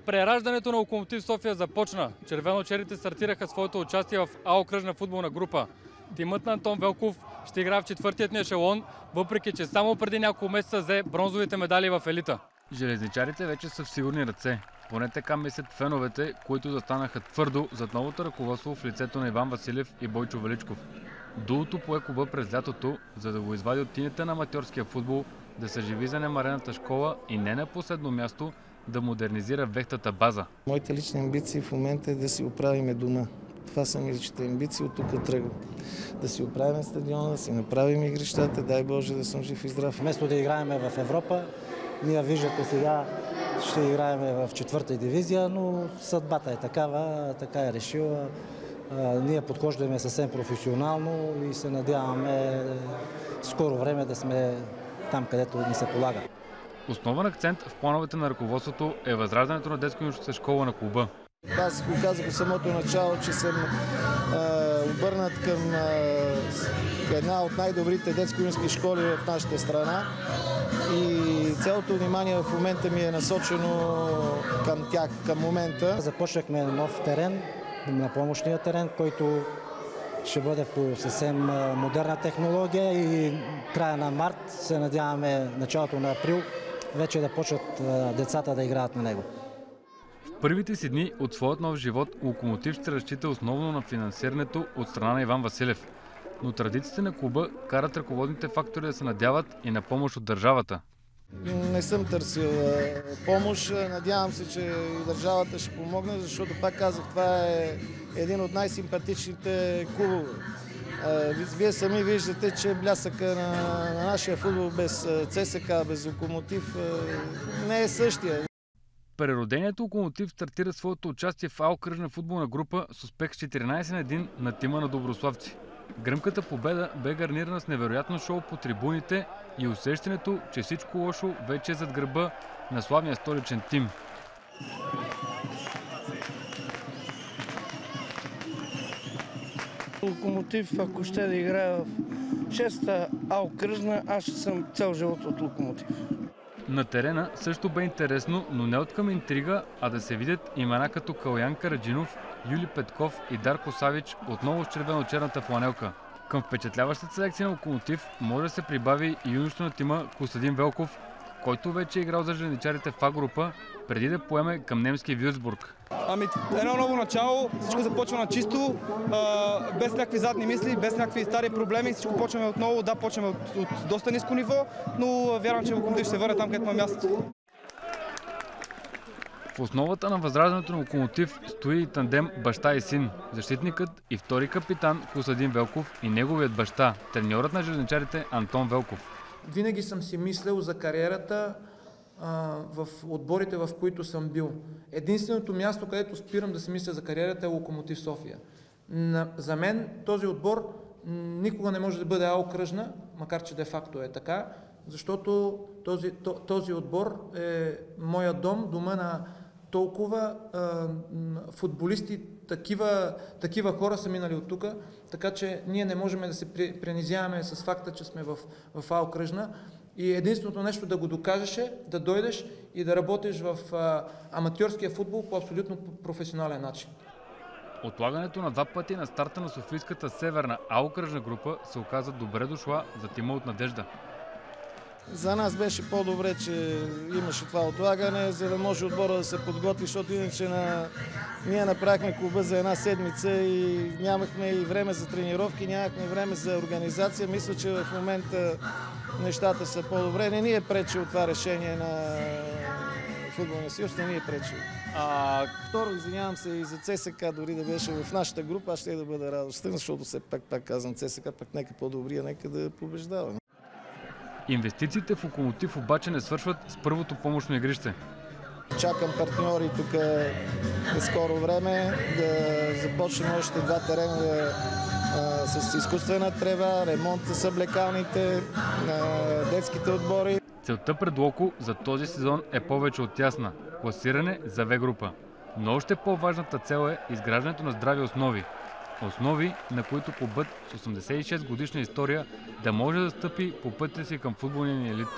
Прераждането на Локомотив София започна. Червено-черните стартираха своето участие в А окръжна футболна група. Тимът на Антон Велков ще играе в четвъртият ни ешелон, въпреки че само преди няколко месеца взе бронзовите медали в елита. Железничарите вече са в сигурни ръце. Поне така мислят феновете, които застанаха твърдо зад новото ръководство в лицето на Иван Василев и Бойчо Величков. Дуото пое клуба през лятото, за да го извади от тинята на аматьорския футбол, да съживи занемарената школа и не на последно място да модернизира вехтата база. Моите лични амбиции в момента е да си оправиме дома. Това са ми личните амбиции, от тук тръгвам. Да си оправим стадиона, да си направим игрищата, дай Боже да съм жив и здрав. Вместо да играем в Европа, ние виждате сега ще играем в четвърта дивизия, но съдбата е такава, така е решила. Ние подхождаме съвсем професионално и се надяваме скоро време да сме там, където ни се полага. Основен акцент в плановете на ръководството е възраждането на детско-юношеската школа на клуба. Аз го казах от самото начало, че съм обърнат към една от най-добрите детско-юношески школи в нашата страна и цялото внимание в момента ми е насочено към тях, към момента. Започнахме нов терен, на помощния терен, който ще бъде по съвсем модерна технология и края на март се надяваме, началото на април, вече да почват децата да играят на него. В първите си дни от своят нов живот Локомотив ще разчита основно на финансирането от страна на Иван Василев. Но традициите на клуба карат ръководните фактори да се надяват и на помощ от държавата. Не съм търсил помощ. Надявам се, че и държавата ще помогне, защото, пак казах, това е един от най-симпатичните клубове. Вие сами виждате, че блясъка на нашия футбол без ЦСКА, без Локомотив не е същия. Прероденият Локомотив стартира своето участие в А окръжна футболна група с успех с 14-1 на тима на доброславци. Гръмката победа бе гарнирана с невероятно шоу по трибуните и усещането, че всичко лошо вече е зад гърба на славния столичен тим. Локомотив, ако ще да играе в 6-та А окръжна, аз ще съм цял живот от Локомотив. На терена също бе интересно, но не от към интрига, а да се видят имена като Калоян Караджинов, Юли Петков и Дарко Савич отново с червено-черната фланелка. Към впечатляващата селекция на Локомотив може да се прибави и юношето на тима Костадин Велков, който вече е играл за железничарите в А група, преди да поеме към немския Вюрцбург. Едно ново начало, всичко започва на чисто, без някакви задни мисли, без някакви стари проблеми, всичко почваме отново, да, почваме от доста ниско ниво, но вярвам, че Локомотив ще се върне там, където има място. В основата на възраждането на Локомотив стои и тандем баща и син. Защитникът и втори капитан Костадин Велков и неговият баща, треньорът на железничарите Антон Велков. Винаги съм си мислил за кариерата в отборите, в които съм бил. Единственото място, където спирам да си мисля за кариерата е Локомотив София. За мен този отбор никога не може да бъде А окръжна, макар че де-факто е така, защото този отбор е моя дом, дома на толкова футболисти, такива хора са минали от тук, така че ние не можем да се пренизяваме с факта, че сме в А окръжна. И единственото нещо да го докажеш е да дойдеш и да работиш в аматьорския футбол по абсолютно професионален начин. Отлагането на 2 пъти на старта на Софийската северна А окръжна група се оказа добре дошла за тима от Надежда. За нас беше по-добре, че имаше това отлагане, за да може отбора да се подготви, защото иначе ние направихме клуба за една седмица и нямахме и време за тренировки, нямахме време за организация. Мисля, че в момента нещата са по-добре. Не ни е пречило това решение на Футболния съюз, не ни е пречило. Второ, извинявам се и за ЦСКА, дори да беше в нашата група, аз ще да бъда радостен, защото все пак казвам ЦСКА, пък нека по-добрия, нека да побеждава. Инвестициите в Локомотив обаче не свършват с първото помощно игрище. Чакам партньори тук в скоро време да започнем още 2 терена с изкуствена трева, ремонт с съблекалните, детските отбори. Целта пред Локо за този сезон е повече от ясна – класиране за В група. Но още по-важната цел е изграждането на здрави основи. Основи, на които клубът с 86 годишна история да може да стъпи по пътя си към футболния елит.